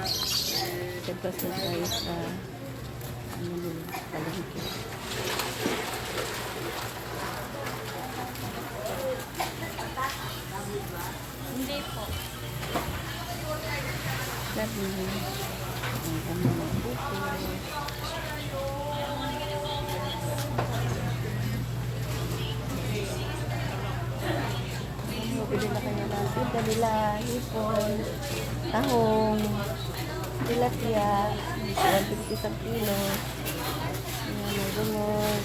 Pagpas na tayo sa ano yun, palengke. Hindi po. Sabi niya, ang kami ng buko. Bili na kanya ng tinda nila, hipon, tahong, tilapia, 150 isang kilo. Ayan, may bungos.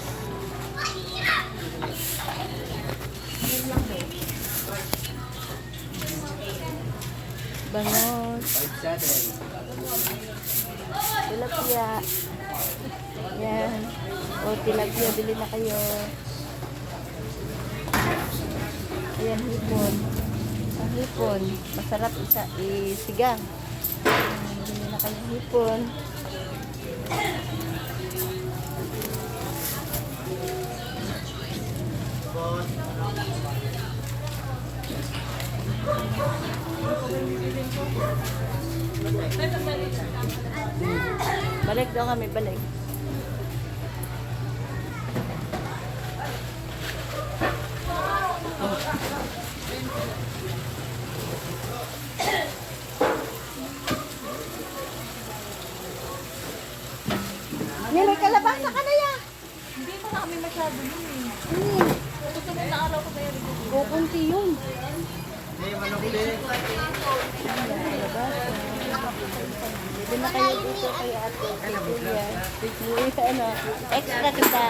Bangos. Tilapia. Ayan. O, tilapia, bili na kayo. Ayan, hipon. Ang hipon. Masarap isa. Isigang. Bili na kayo hipon. Balik daw kami, balik. May kalabasa ka na yan. Hindi pa na kami masyado yun eh. Susunod na araw ko kayo rin. Kukunti yun. Hindi na kayo dito kay ate. Kuya. Ano, extra kita.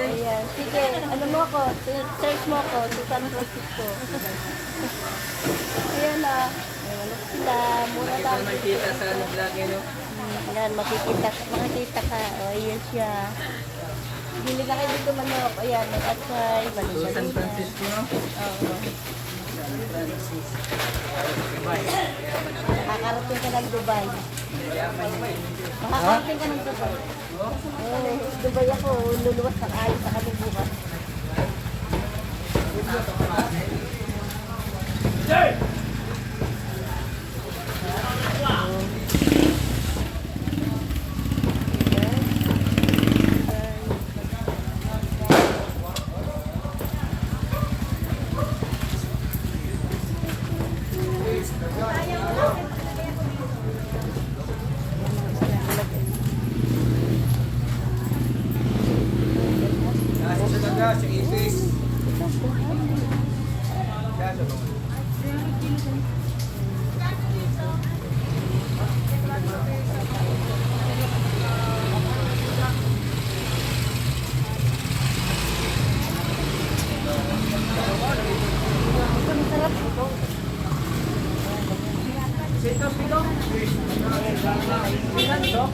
Ayan. Sige, ano mo ako? Search mo ako sa San Francisco. Ayan na. Ayan sila. Mura lang. Makikita sa vlog nyo. Ayan, makikita ka. O, ayan siya. Bili na kayo dito manok. Ayan, may atsay. So, San Francisco, no? Oo. Makakarating ka ng Dubai. Makakarating ka ng Dubai. Dubai ako. Luluwas ng ayos sa kami bukas. Nasa sa daga, sa ipis. Masarap ito.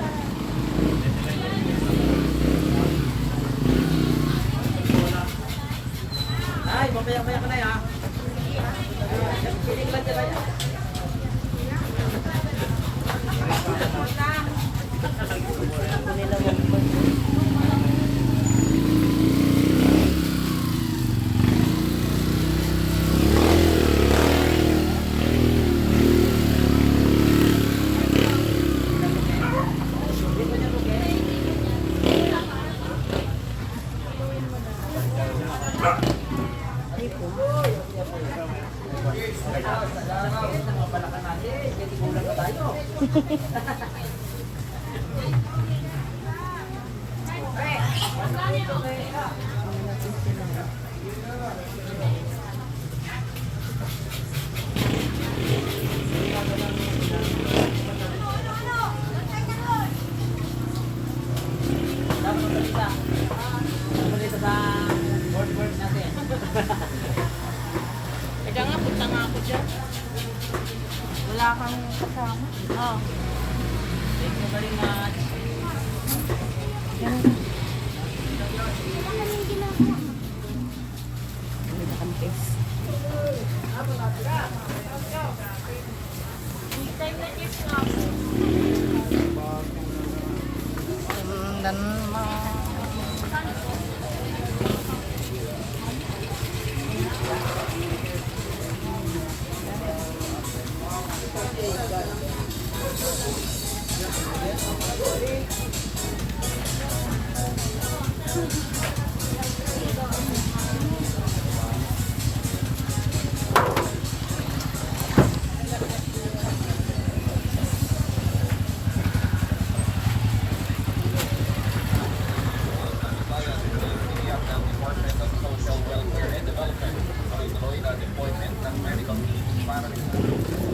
Ay, mamaya-maya ka na ya. Piling lang dyan ya. Kaya nga, punta nga ako dyan. Wala kang kasama. Oh. Thank you very much. Ganun. Wala kang face. Time na kiss nga ako. Dan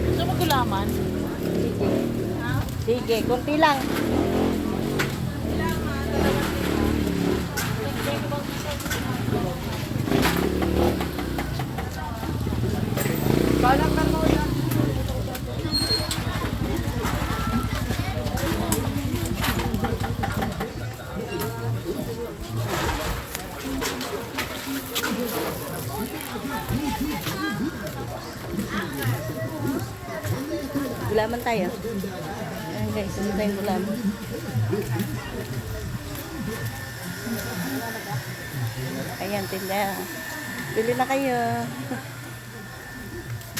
Gusto mo gulaman? Sige, kunti lang. Gulaman tayo. Ayan guys, hindi tayong gulaman. Ayan, tinda. Bili na kayo.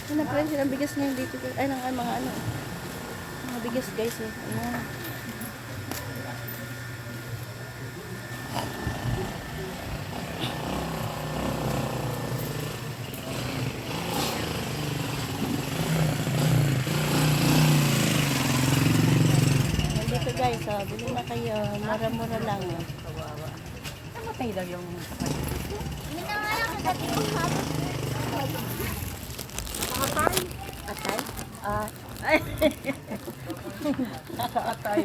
Ano na pala silang bigas ngayon dito. Ay, mga ano. Mga bigas guys eh. Ayan. Dito guys, oh, bili na kayo. Mura-mura lang. Namatay daw yung atay? Ay. Atay.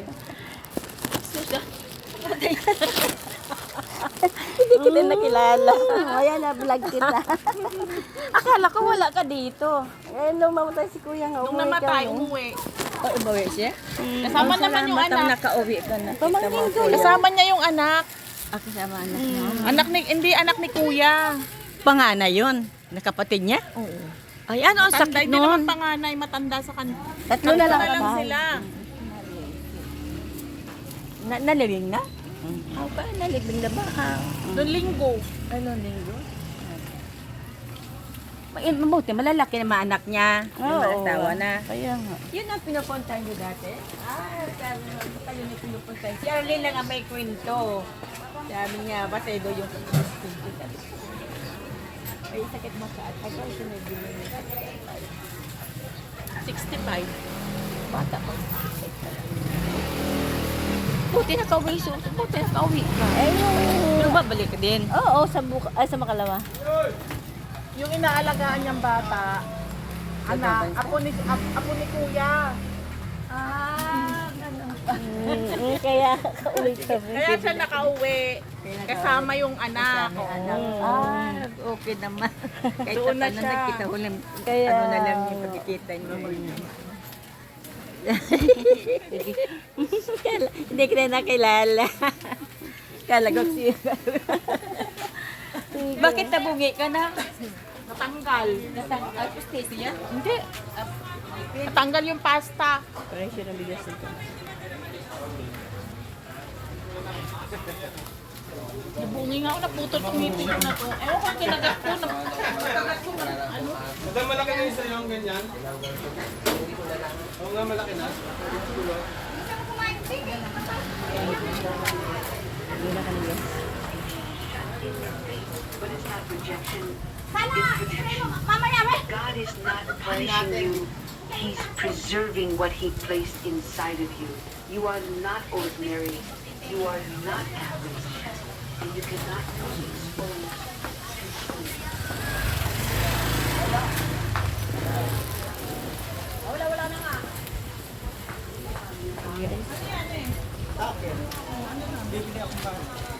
Hindi kita nakilala. Ayan na, vlog kita. Akala ko wala ka dito. Eh, nung mamatay si kuya nga, Nung umuwi namatay, kami. umuwi. Oh, umuwi siya? Kasama naman yung Matang anak. nakauwi ka na. Pamangkin ko. Kasama niya yung anak. Ako sama anak mo. Hindi anak ni kuya. Panganay yun. Nakapatid niya? Oo. Ay, ano ang Matanda, sakit hindi naman nun? panganay, matanda sa kanila. Tatlo na lang. sila. Nalibing na? Ako pa, nalibing na ba? Noong linggo. Ano, linggo? Mabuti, malalaki na mga anak niya. Yung mga asawa na. Kaya nga. Yun ang pinupuntahan niyo dati? Sabi mo, kayo na pinupuntahan. Si Arlene lang ang may kwento. Sabi niya, batay daw yung ay, sakit mo sa at. Ako, sinabili niya. 65. Bata pa. Buti nakauwi. Buti nakauwi ka. Eh, Pero babalik ka din. oo, sa Makalawa. Yung inaalagaan niyang bata, anak, apo ni kuya. Kaya kauwi kami. Kaya siya nakauwi. Kasama yung anak. Okay naman. Kahit Doon na paano siya. nagkita ulit. Kaya- Ano na lang yung pagkikita niyo. Hindi ka na nakilala. Kala ko siya. Bakit tabungi ka na? Natanggal. Ay, pustiso yan? Hindi. Natanggal yung pasta. Presyo ng bigas nito. Nabungi nga ako, naputol kong ngipin ko na to. Ewan ko, kinagat ko. Nakagat ko. Ano? Madam, malaki na yung sa'yo ang ganyan. Oo nga, malaki na. Hindi na kami guys. But it's not rejection, it's protection. God is not punishing you. He's preserving what He placed inside of you. You are not ordinary. You are not average. And you cannot be exposed to sin. Bibili akong bahay.